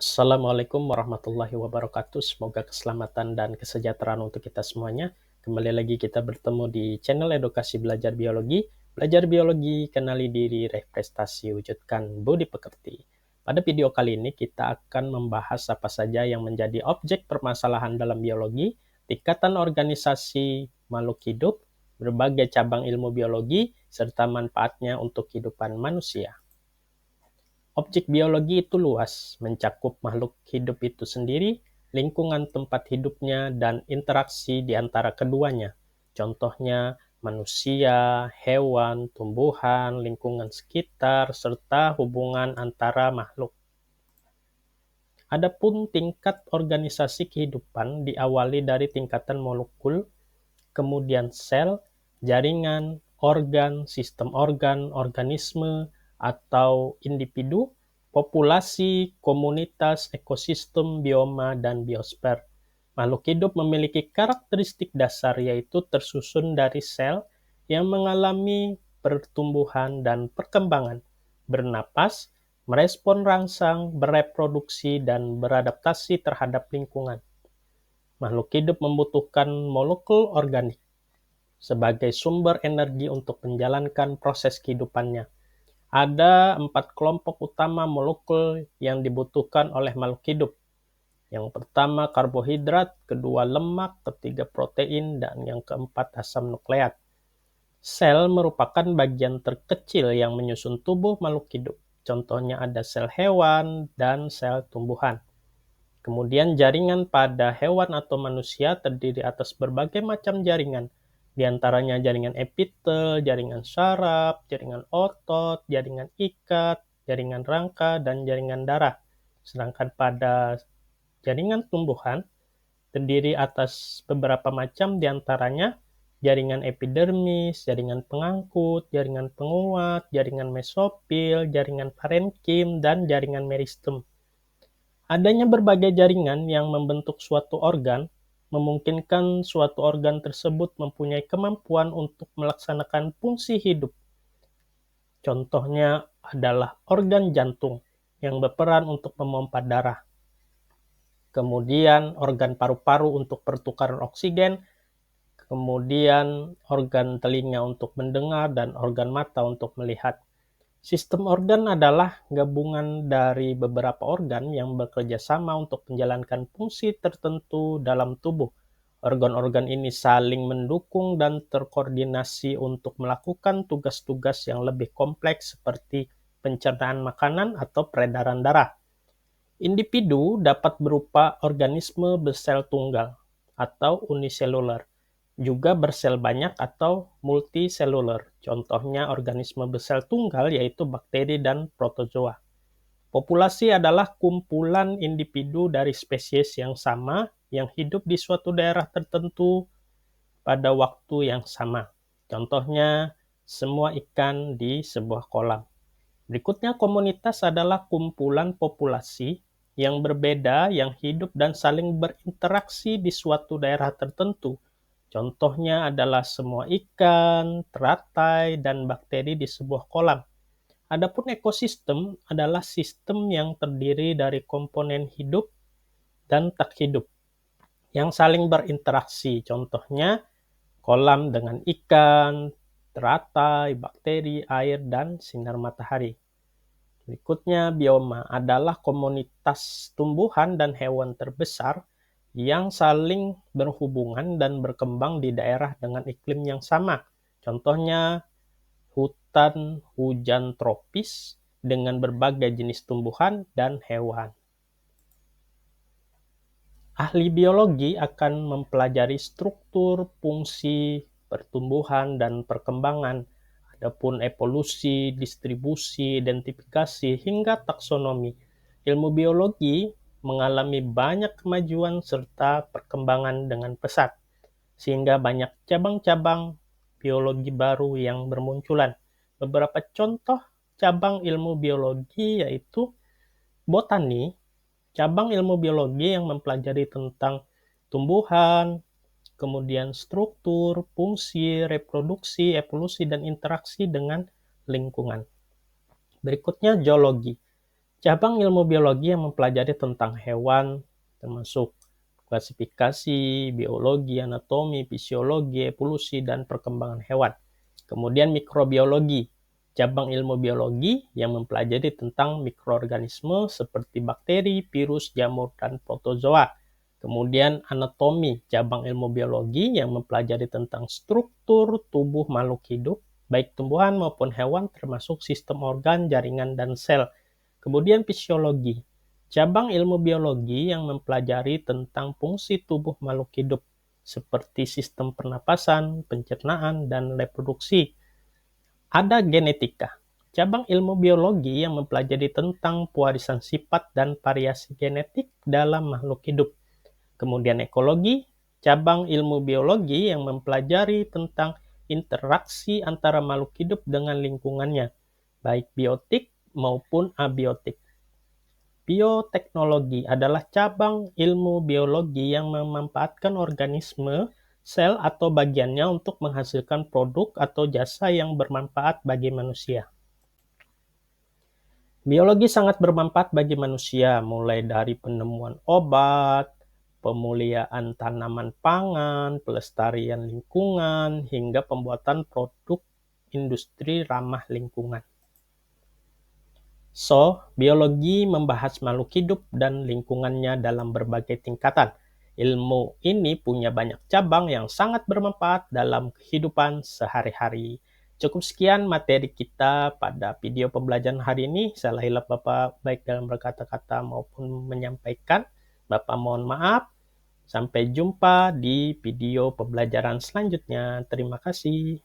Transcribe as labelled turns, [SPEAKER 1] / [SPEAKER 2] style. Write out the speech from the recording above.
[SPEAKER 1] Assalamualaikum warahmatullahi wabarakatuh. Semoga keselamatan dan kesejahteraan untuk kita semuanya. Kembali lagi kita bertemu di channel Edukasi Belajar Biologi. Belajar biologi, kenali diri, raih prestasi, wujudkan budi pekerti. Pada video kali ini kita akan membahas apa saja yang menjadi objek permasalahan dalam biologi, tingkatan organisasi makhluk hidup, berbagai cabang ilmu biologi, serta manfaatnya untuk kehidupan manusia. Objek biologi itu luas, mencakup makhluk hidup itu sendiri, lingkungan tempat hidupnya, dan interaksi di antara keduanya. Contohnya manusia, hewan, tumbuhan, lingkungan sekitar, serta hubungan antara makhluk. Adapun tingkat organisasi kehidupan diawali dari tingkatan molekul, kemudian sel, jaringan, organ, sistem organ, organisme, atau individu, populasi, komunitas, ekosistem, bioma, dan biosfer. Makhluk hidup memiliki karakteristik dasar yaitu tersusun dari sel yang mengalami pertumbuhan dan perkembangan, bernapas, merespon rangsang, bereproduksi, dan beradaptasi terhadap lingkungan. Makhluk hidup membutuhkan molekul organik sebagai sumber energi untuk menjalankan proses kehidupannya. Ada 4 kelompok utama molekul yang dibutuhkan oleh makhluk hidup. Yang pertama karbohidrat, kedua lemak, ketiga protein, dan yang keempat asam nukleat. Sel merupakan bagian terkecil yang menyusun tubuh makhluk hidup. Contohnya ada sel hewan dan sel tumbuhan. Kemudian jaringan pada hewan atau manusia terdiri atas berbagai macam jaringan, di antaranya jaringan epitel, jaringan saraf, jaringan otot, jaringan ikat, jaringan rangka, dan jaringan darah. Sedangkan pada jaringan tumbuhan terdiri atas beberapa macam, di antaranya jaringan epidermis, jaringan pengangkut, jaringan penguat, jaringan mesofil, jaringan parenkim, dan jaringan meristem. Adanya berbagai jaringan yang membentuk suatu organ memungkinkan suatu organ tersebut mempunyai kemampuan untuk melaksanakan fungsi hidup. Contohnya adalah organ jantung yang berperan untuk memompa darah. Kemudian organ paru-paru untuk pertukaran oksigen, kemudian organ telinga untuk mendengar, dan organ mata untuk melihat. Sistem organ adalah gabungan dari beberapa organ yang bekerja sama untuk menjalankan fungsi tertentu dalam tubuh. Organ-organ ini saling mendukung dan terkoordinasi untuk melakukan tugas-tugas yang lebih kompleks seperti pencernaan makanan atau peredaran darah. Individu dapat berupa organisme bersel tunggal atau uniseluler, juga bersel banyak atau multiseluler. Contohnya organisme bersel tunggal yaitu bakteri dan protozoa. Populasi adalah kumpulan individu dari spesies yang sama yang hidup di suatu daerah tertentu pada waktu yang sama. Contohnya semua ikan di sebuah kolam. Berikutnya komunitas adalah kumpulan populasi yang berbeda yang hidup dan saling berinteraksi di suatu daerah tertentu. Contohnya adalah semua ikan, teratai, dan bakteri di sebuah kolam. Adapun ekosistem adalah sistem yang terdiri dari komponen hidup dan tak hidup yang saling berinteraksi. Contohnya kolam dengan ikan, teratai, bakteri, air, dan sinar matahari. Berikutnya, bioma adalah komunitas tumbuhan dan hewan terbesar yang saling berhubungan dan berkembang di daerah dengan iklim yang sama. Contohnya, hutan hujan tropis dengan berbagai jenis tumbuhan dan hewan. Ahli biologi akan mempelajari struktur, fungsi, pertumbuhan, dan perkembangan. Adapun evolusi, distribusi, identifikasi, hingga taksonomi. Ilmu biologi mengalami banyak kemajuan serta perkembangan dengan pesat, sehingga banyak cabang-cabang biologi baru yang bermunculan. Beberapa contoh cabang ilmu biologi yaitu botani, cabang ilmu biologi yang mempelajari tentang tumbuhan, kemudian struktur, fungsi, reproduksi, evolusi, dan interaksi dengan lingkungan. Berikutnya, zoologi. Cabang ilmu biologi yang mempelajari tentang hewan, termasuk klasifikasi, biologi, anatomi, fisiologi, evolusi, dan perkembangan hewan. Kemudian mikrobiologi, cabang ilmu biologi yang mempelajari tentang mikroorganisme seperti bakteri, virus, jamur, dan protozoa. Kemudian anatomi, cabang ilmu biologi yang mempelajari tentang struktur tubuh makhluk hidup, baik tumbuhan maupun hewan, termasuk sistem organ, jaringan, dan sel. Kemudian fisiologi, cabang ilmu biologi yang mempelajari tentang fungsi tubuh makhluk hidup, seperti sistem pernapasan, pencernaan, dan reproduksi. Ada genetika, cabang ilmu biologi yang mempelajari tentang pewarisan sifat dan variasi genetik dalam makhluk hidup. Kemudian ekologi, cabang ilmu biologi yang mempelajari tentang interaksi antara makhluk hidup dengan lingkungannya, baik biotik maupun abiotik. Bioteknologi adalah cabang ilmu biologi yang memanfaatkan organisme, sel, atau bagiannya untuk menghasilkan produk atau jasa yang bermanfaat bagi manusia. Biologi sangat bermanfaat bagi manusia, mulai dari penemuan obat, pemuliaan tanaman pangan, pelestarian lingkungan, hingga pembuatan produk industri ramah lingkungan. Biologi membahas makhluk hidup dan lingkungannya dalam berbagai tingkatan. Ilmu ini punya banyak cabang yang sangat bermanfaat dalam kehidupan sehari-hari. Cukup sekian materi kita pada video pembelajaran hari ini. Salah hilap Bapak baik dalam berkata-kata maupun menyampaikan. Bapak mohon maaf. Sampai jumpa di video pembelajaran selanjutnya. Terima kasih.